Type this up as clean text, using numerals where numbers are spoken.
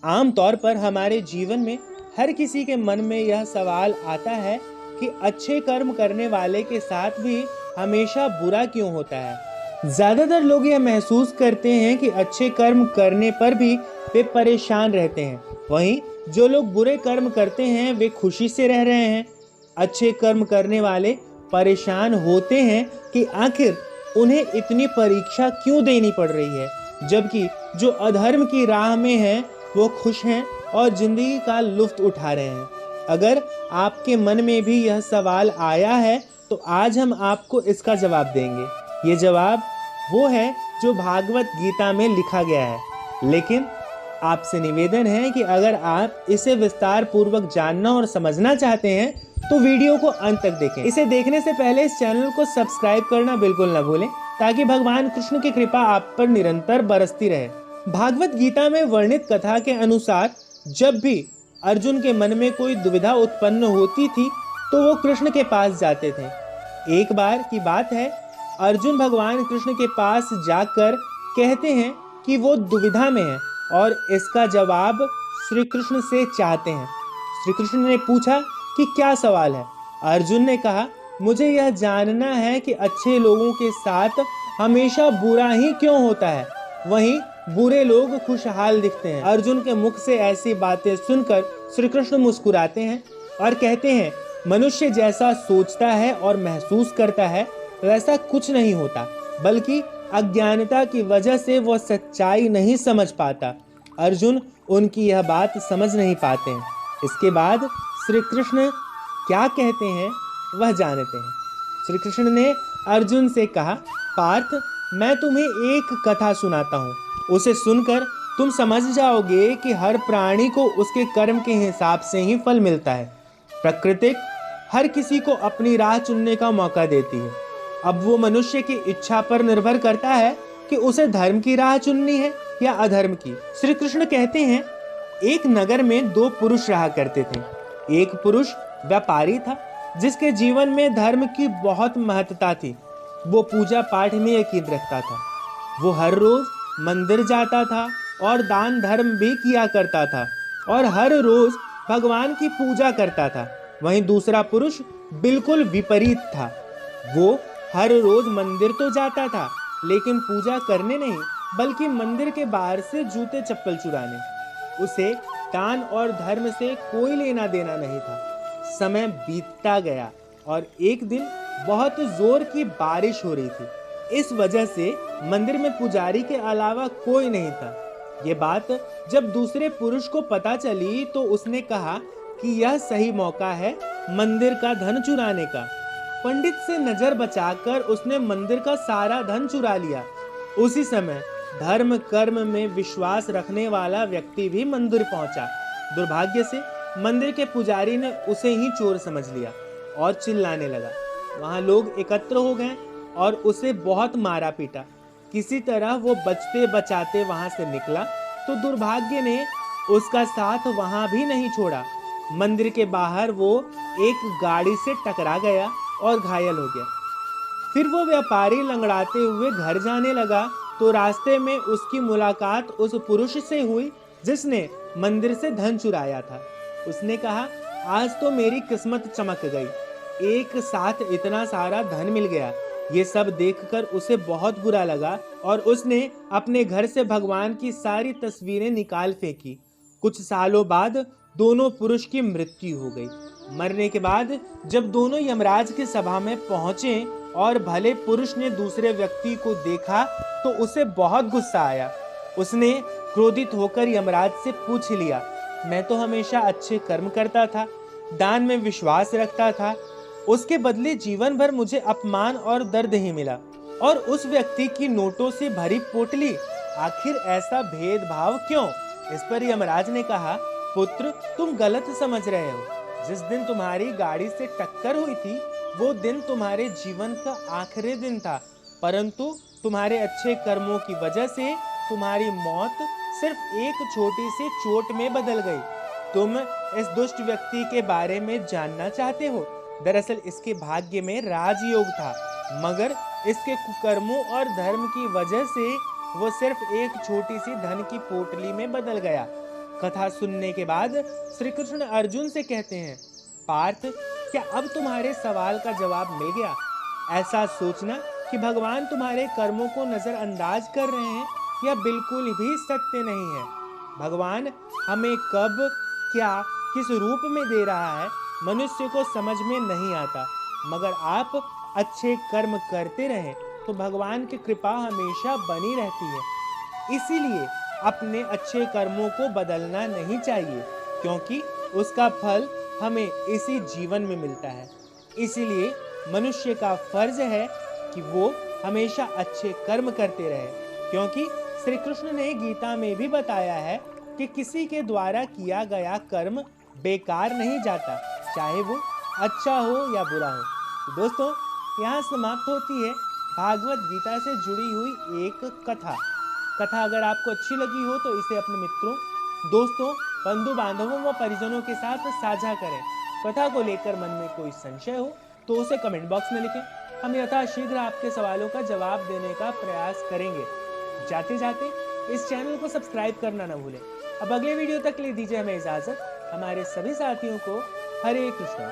आमतौर पर हमारे जीवन में हर किसी के मन में यह सवाल आता है कि अच्छे कर्म करने वाले के साथ भी हमेशा बुरा क्यों होता है। ज़्यादातर लोग यह महसूस करते हैं कि अच्छे कर्म करने पर भी वे परेशान रहते हैं, वहीं जो लोग बुरे कर्म करते हैं वे खुशी से रह रहे हैं। अच्छे कर्म करने वाले परेशान होते हैं कि आखिर उन्हें इतनी परीक्षा क्यों देनी पड़ रही है, जबकि जो अधर्म की राह में हैं वो खुश हैं और जिंदगी का लुत्फ उठा रहे हैं। अगर आपके मन में भी यह सवाल आया है तो आज हम आपको इसका जवाब देंगे। ये जवाब वो है जो भागवत गीता में लिखा गया है, लेकिन आपसे निवेदन है कि अगर आप इसे विस्तार पूर्वक जानना और समझना चाहते हैं तो वीडियो को अंत तक देखें। इसे देखने से पहले इस चैनल को सब्सक्राइब करना बिल्कुल न भूलें ताकि भगवान कृष्ण की कृपा आप पर निरंतर बरसती रहे। भागवत गीता में वर्णित कथा के अनुसार जब भी अर्जुन के मन में कोई दुविधा उत्पन्न होती थी तो वो कृष्ण के पास जाते थे। एक बार की बात है, अर्जुन भगवान कृष्ण के पास जाकर कहते हैं कि वो दुविधा में है और इसका जवाब श्री कृष्ण से चाहते हैं। श्री कृष्ण ने पूछा कि क्या सवाल है। अर्जुन ने कहा, मुझे यह जानना है कि अच्छे लोगों के साथ हमेशा बुरा ही क्यों होता है, वहीं बुरे लोग खुशहाल दिखते हैं। अर्जुन के मुख से ऐसी बातें सुनकर श्री कृष्ण मुस्कुराते हैं और कहते हैं, मनुष्य जैसा सोचता है और महसूस करता है वैसा कुछ नहीं होता, बल्कि अज्ञानता की वजह से वह सच्चाई नहीं समझ पाता। अर्जुन उनकी यह बात समझ नहीं पाते हैं। इसके बाद श्री कृष्ण क्या कहते हैं वह जानते हैं। श्री कृष्ण ने अर्जुन से कहा, पार्थ, मैं तुम्हें एक कथा सुनाता हूँ, उसे सुनकर तुम समझ जाओगे कि हर प्राणी को उसके कर्म के हिसाब से ही फल मिलता है। प्रकृति हर किसी को अपनी राह चुनने का मौका देती है। अब वो मनुष्य की इच्छा पर निर्भर करता है कि उसे धर्म की राह चुननी है या अधर्म की। श्री कृष्ण कहते हैं, एक नगर में दो पुरुष रहा करते थे। एक पुरुष व्यापारी था जिसके जीवन में धर्म की बहुत महत्ता थी। वो पूजा पाठ में यकीन रखता था। वो हर रोज मंदिर जाता था और दान धर्म भी किया करता था और हर रोज भगवान की पूजा करता था। वहीं दूसरा पुरुष बिल्कुल विपरीत था। वो हर रोज मंदिर तो जाता था लेकिन पूजा करने नहीं, बल्कि मंदिर के बाहर से जूते चप्पल चुराने। उसे दान और धर्म से कोई लेना देना नहीं था। समय बीतता गया और एक दिन बहुत जोर की बारिश हो रही थी। इस वजह से मंदिर में पुजारी के अलावा कोई नहीं था। ये बात जब दूसरे पुरुष को पता चली तो उसने कहा कि यह सही मौका है मंदिर का धन चुराने का। पंडित से नजर बचाकर उसने मंदिर का सारा धन चुरा लिया। उसी समय धर्म कर्म में विश्वास रखने वाला व्यक्ति भी मंदिर पहुंचा। दुर्भाग्य से मंदिर के पुजारी ने उसे ही चोर समझ लिया और चिल्लाने लगा। वहां लोग एकत्र हो गए और उसे बहुत मारा पीटा। किसी तरह वो बचते बचाते वहां से निकला तो दुर्भाग्य ने उसका साथ वहां भी नहीं छोड़ा। मंदिर के बाहर वो एक गाड़ी से टकरा गया और घायल हो गया। फिर वो व्यापारी लंगड़ाते हुए घर जाने लगा तो रास्ते में उसकी मुलाकात उस पुरुष से हुई जिसने मंदिर से धन चुराया था। उसने कहा, आज तो मेरी किस्मत चमक गई, एक साथ इतना सारा धन मिल गया। ये सब देखकर उसे बहुत बुरा लगा और उसने अपने घर से भगवान की सारी तस्वीरें निकाल फेंकी। कुछ सालों बाद दोनों पुरुष की मृत्यु हो गई। मरने के बाद जब दोनों यमराज की सभा में पहुंचे और भले पुरुष ने दूसरे व्यक्ति को देखा तो उसे बहुत गुस्सा आया। उसने क्रोधित होकर यमराज से पूछ लिया, मैं तो हमेशा अच्छे कर्म करता था, दान में विश्वास रखता था, उसके बदले जीवन भर मुझे अपमान और दर्द ही मिला, और उस व्यक्ति की नोटों से भरी पोटली, आखिर ऐसा भेदभाव क्यों? इस पर यमराज ने कहा, पुत्र, तुम गलत समझ रहे हो। जिस दिन तुम्हारी गाड़ी से टक्कर हुई थी वो दिन तुम्हारे जीवन का आखिरी दिन था, परंतु तुम्हारे अच्छे कर्मों की वजह से तुम्हारी मौत सिर्फ एक छोटी सी चोट में बदल गई। तुम इस दुष्ट व्यक्ति के बारे में जानना चाहते हो? दरअसल इसके भाग्य में राजयोग था, मगर इसके कुकर्मों और धर्म की वजह से वो सिर्फ एक छोटी सी धन की पोटली में बदल गया। कथा सुनने के बाद श्री कृष्ण अर्जुन से कहते हैं, पार्थ, क्या अब तुम्हारे सवाल का जवाब मिल गया? ऐसा सोचना कि भगवान तुम्हारे कर्मों को नजरअंदाज कर रहे हैं यह बिल्कुल भी सत्य नहीं है। भगवान हमें कब, क्या, किस रूप में दे रहा है मनुष्य को समझ में नहीं आता, मगर आप अच्छे कर्म करते रहें तो भगवान की कृपा हमेशा बनी रहती है। इसीलिए अपने अच्छे कर्मों को बदलना नहीं चाहिए, क्योंकि उसका फल हमें इसी जीवन में मिलता है। इसीलिए मनुष्य का फर्ज है कि वो हमेशा अच्छे कर्म करते रहे, क्योंकि श्री कृष्ण ने गीता में भी बताया है कि किसी के द्वारा किया गया कर्म बेकार नहीं जाता, चाहे वो अच्छा हो या बुरा हो। तो दोस्तों, यहाँ समाप्त होती है भागवत गीता से जुड़ी हुई एक कथा। अगर आपको अच्छी लगी हो तो इसे अपने मित्रों, दोस्तों, बंधु बांधवों व परिजनों के साथ साझा करें। कथा को लेकर मन में कोई संशय हो तो उसे कमेंट बॉक्स में लिखें। हम यथाशीघ्र आपके सवालों का जवाब देने का प्रयास करेंगे। जाते जाते इस चैनल को सब्सक्राइब करना न भूलें। अब अगले वीडियो तक के लिए दीजिए हमें इजाजत। हमारे सभी साथियों को हरे कृष्णा।